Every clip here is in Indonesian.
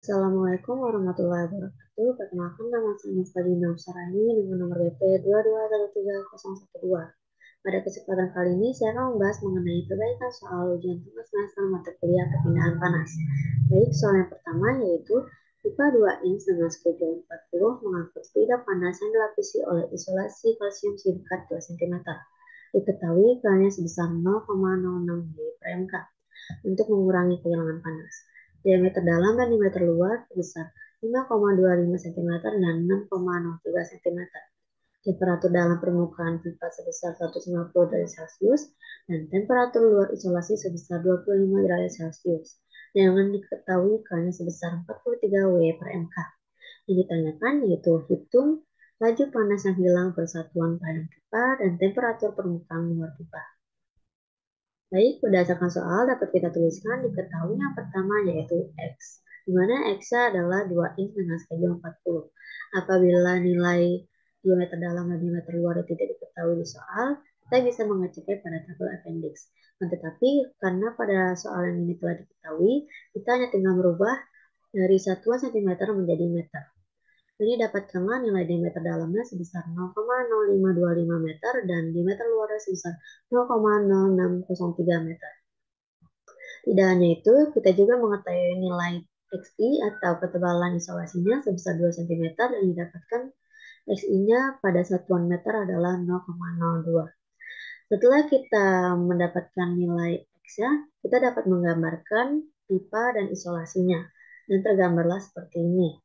Assalamualaikum warahmatullahi wabarakatuh. Perkenalkan nama saya Fadina Usarani dengan nomor BP 2213012. Pada kesempatan kali ini saya akan membahas mengenai perbaikan soal ujian tugas semester mata kuliah perpindahan panas. Baik, soal yang pertama yaitu IPA 2 inch dengan schedule 40 mengangkut fluida panas yang dilapisi oleh isolasi kalsium silikat 2 cm. Diketahui kerannya sebesar 0,06 mili per mk untuk mengurangi kehilangan panas. Diameter dalam dan diameter luar sebesar 5,25 cm dan 6,03 cm. Temperatur dalam permukaan pipa sebesar 150 derajat Celcius dan temperatur luar isolasi sebesar 25 derajat Celcius. Dengan diketahui kerannya sebesar 43 W per mk. Yang ditanyakan yaitu hitung laju panas yang hilang bersatuan pada pipa dan temperatur permukaan luar pipa. Baik, berdasarkan soal dapat kita tuliskan diketahui yang pertama yaitu X, di mana X adalah 2 inch dengan schedule 40. Apabila nilai diameter dalam dan diameter luar tidak diketahui di soal, kita bisa mengeceknya pada tabel appendix. Tetapi karena pada soal yang ini telah diketahui, kita hanya tinggal merubah dari satuan cm menjadi meter. Ini dapatkanlah nilai diameter dalamnya sebesar 0,0525 meter dan diameter luarnya sebesar 0,0603 meter. Tidak hanya itu, kita juga mengetahui nilai XI atau ketebalan isolasinya sebesar 2 cm dan didapatkan XI-nya pada satuan meter adalah 0,02. Setelah kita mendapatkan nilai X ya, kita dapat menggambarkan pipa dan isolasinya. Dan tergambarlah seperti ini.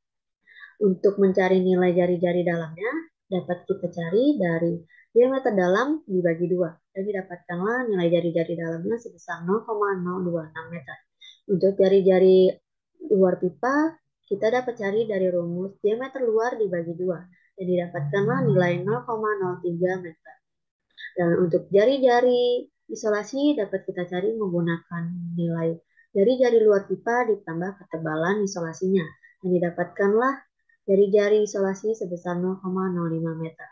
Untuk mencari nilai jari-jari dalamnya, dapat kita cari dari diameter dalam dibagi 2. Dan didapatkanlah nilai jari-jari dalamnya sebesar 0,026 meter. Untuk jari-jari luar pipa, kita dapat cari dari rumus diameter luar dibagi 2. Dan didapatkanlah nilai 0,03 meter. Dan untuk jari-jari isolasi dapat kita cari menggunakan nilai jari-jari luar pipa ditambah ketebalan isolasinya. Dan didapatkanlah jari-jari isolasi sebesar 0,05 meter.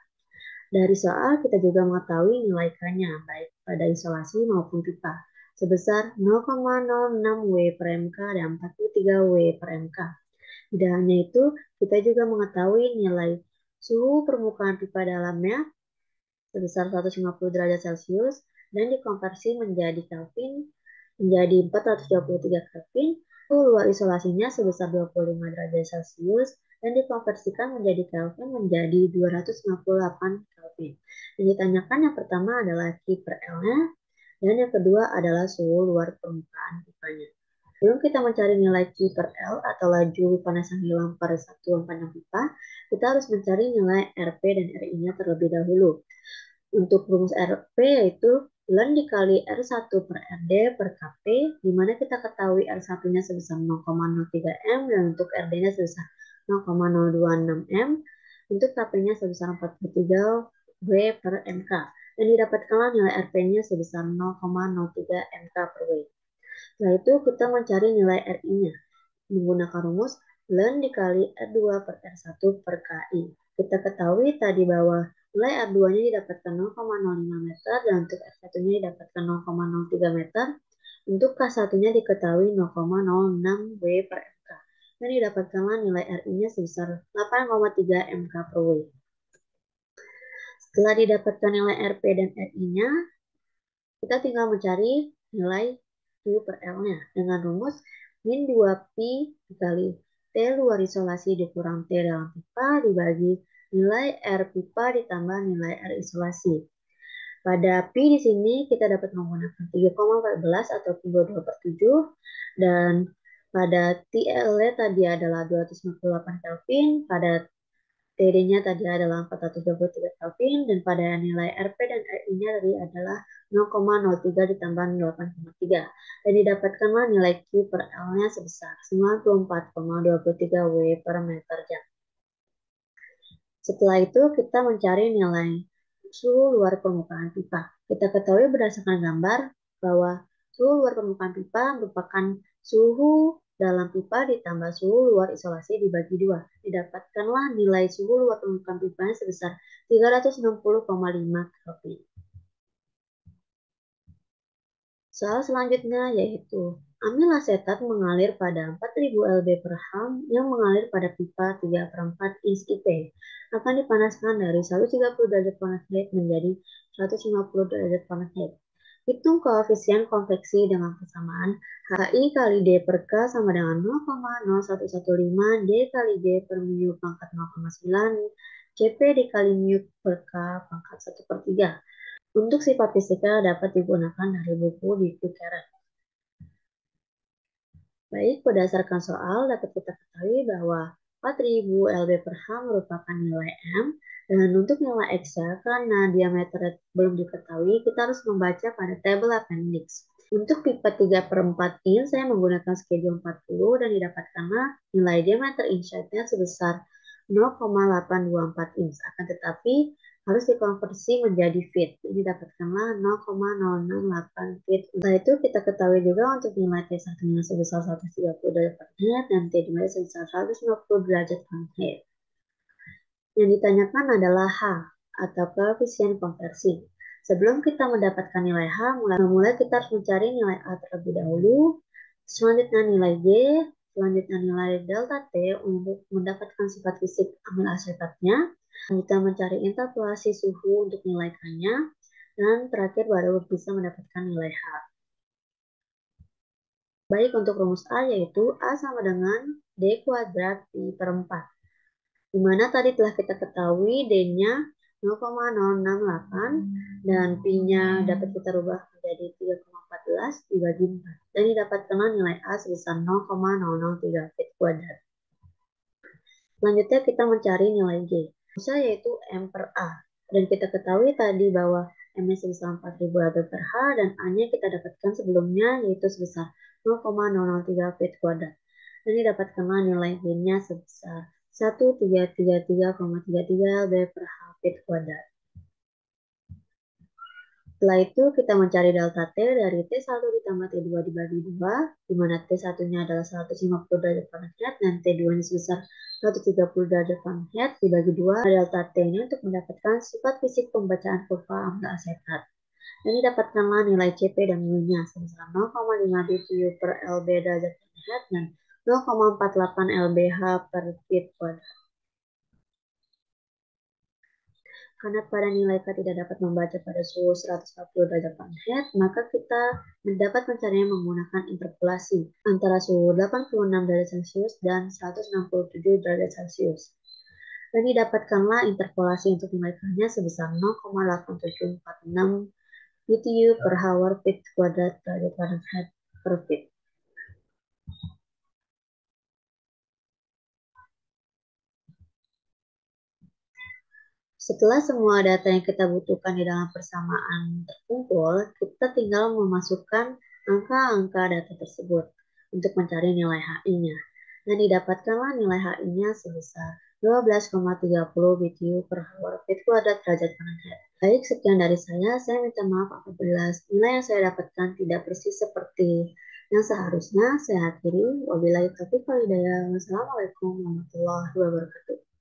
Dari soal kita juga mengetahui nilai K-nya baik pada isolasi maupun pipa sebesar 0,06 W per mk dan 43 W per mk. Tidak hanya itu, kita juga mengetahui nilai suhu permukaan pipa dalamnya sebesar 150 derajat Celcius dan dikonversi menjadi Kelvin menjadi 423 Kelvin. Luar isolasinya sebesar 25 derajat Celcius dan dikonversikan menjadi Kelvin menjadi 258 Kelvin. Yang ditanyakan yang pertama adalah Q per L-nya dan yang kedua adalah suhu luar permukaan pipanya. Sebelum kita mencari nilai Q per L atau laju panas yang hilang pada satuan panjang pipa, kita harus mencari nilai RP dan RI-nya terlebih dahulu. Untuk rumus RP yaitu ln dikali R1 per RD per KP, di mana kita ketahui R1-nya sebesar 0,03 M dan untuk RD-nya sebesar 0,026 M, untuk KP-nya sebesar 43 W per MK, dan didapatkanlah nilai RP-nya sebesar 0,03 MK per W. Setelah itu kita mencari nilai RI-nya menggunakan rumus ln dikali R2 per R1 per KI. Kita ketahui tadi bahwa nilai R2-nya didapatkan 0,05 meter dan untuk R1-nya didapatkan 0,03 meter. Untuk K1-nya diketahui 0,06 W per MK. Dan didapatkanlah nilai RI-nya sebesar 8,3 MK per W. Setelah didapatkan nilai RP dan RI-nya, kita tinggal mencari nilai Q per L-nya dengan rumus min 2pi dikali T luar isolasi dikurang T dalam pipa dibagi nilai R pipa ditambah nilai R isolasi. Pada pi di sini kita dapat menggunakan 3,14 atau 22/7 dan pada TL tadi adalah 258 Kelvin, pada TD-nya tadi adalah 423 Kelvin dan pada nilai RP dan RI-nya tadi adalah 0,03 ditambah 8,3 dan didapatkanlah nilai Q per L-nya sebesar 94,23 W per meter jam. Setelah itu kita mencari nilai suhu luar permukaan pipa. Kita ketahui berdasarkan gambar bahwa suhu luar permukaan pipa merupakan suhu dalam pipa ditambah suhu luar isolasi dibagi 2. Didapatkanlah nilai suhu luar permukaan pipa sebesar 360,5 Kelvin. Soal selanjutnya yaitu Amil asetat mengalir pada 4000 lb per ham yang mengalir pada pipa 3/4 inch IP. Akan dipanaskan dari 130 derajat Fahrenheit menjadi 150 derajat Fahrenheit. Hitung koefisien konveksi dengan persamaan HI kali D per K sama dengan 0,0115 D kali G per mu pangkat 0,9 CP dikali mu per K pangkat 1/3. Untuk sifat fisika dapat digunakan dari buku di Kuceret. Baik, berdasarkan soal dapat kita ketahui bahwa 4000 lb per ham merupakan nilai M, dan untuk nilai X-nya karena diameter belum diketahui, kita harus membaca pada tabel appendix. Untuk pipa 3/4 in, saya menggunakan schedule 40 dan didapatkanlah nilai diameter inside-nya sebesar 0,824 inch. Akan tetapi harus dikonversi menjadi feet. Jadi dapatkanlah 0,068 feet. Setelah itu kita ketahui juga untuk nilai T1-nya sebesar 130 derajat Fahrenheit dan T2 sebesar 150 derajat Fahrenheit. Yang ditanyakan adalah H atau koefisien konversi. Sebelum kita mendapatkan nilai H, mulai kita harus mencari nilai A terlebih dahulu, selanjutnya nilai G, selanjutnya nilai delta T untuk mendapatkan sifat fisik amil asetatnya, kita mencari interpolasi suhu untuk nilai K-nya, dan terakhir baru bisa mendapatkan nilai H. Baik, untuk rumus A yaitu A sama dengan D kuadrat pi per 4. Di mana tadi telah kita ketahui D-nya 0,068 dan Pi-nya dapat kita rubah menjadi 3,14 dibagi 4. Dan didapatkan nilai A sebesar 0,003 feet kuadrat. Selanjutnya kita mencari nilai G. Rumusnya yaitu M per A. Dan kita ketahui tadi bahwa M-nya sebesar 4000 lb per H dan A-nya kita dapatkan sebelumnya yaitu sebesar 0,003 feet kuadrat. Dan didapatkanlah nilai G-nya sebesar 1333,33 lb per H feet kuadrat. Setelah itu kita mencari delta T dari T1 ditambah T2 dibagi 2, di mana T1-nya adalah 150 derajat Fahrenheit dan T2-nya sebesar 130 derajat Fahrenheit dibagi 2 delta T-nya untuk mendapatkan sifat fisik pembacaan kurva amil asetat. Dan didapatkanlah nilai CP dan mu-nya sebesar 0,5 BTU per LB derajat Fahrenheit dan 0,48 lbh per feet kuadrat. Karena pada nilai K tidak dapat membaca pada suhu 140 derajat Fahrenheit, maka kita dapat mencarinya menggunakan interpolasi antara suhu 86 derajat Celcius dan 167 derajat Celcius. Dan didapatkanlah interpolasi untuk nilai K-nya sebesar 0,8746 BTU per hour feet kuadrat derajat Fahrenheit per feet. Setelah semua data yang kita butuhkan di dalam persamaan terkumpul, kita tinggal memasukkan angka-angka data tersebut untuk mencari nilai HI-nya. Dan didapatkanlah nilai HI-nya sebesar 12,30 BTU per hour feet kuadrat derajat Fahrenheit. Baik, sekian dari saya minta maaf apabila nilai yang saya dapatkan tidak persis seperti yang seharusnya. Saya akhiri. Wabillahi taufiq wal hidayah. Wassalamualaikum warahmatullahi wabarakatuh.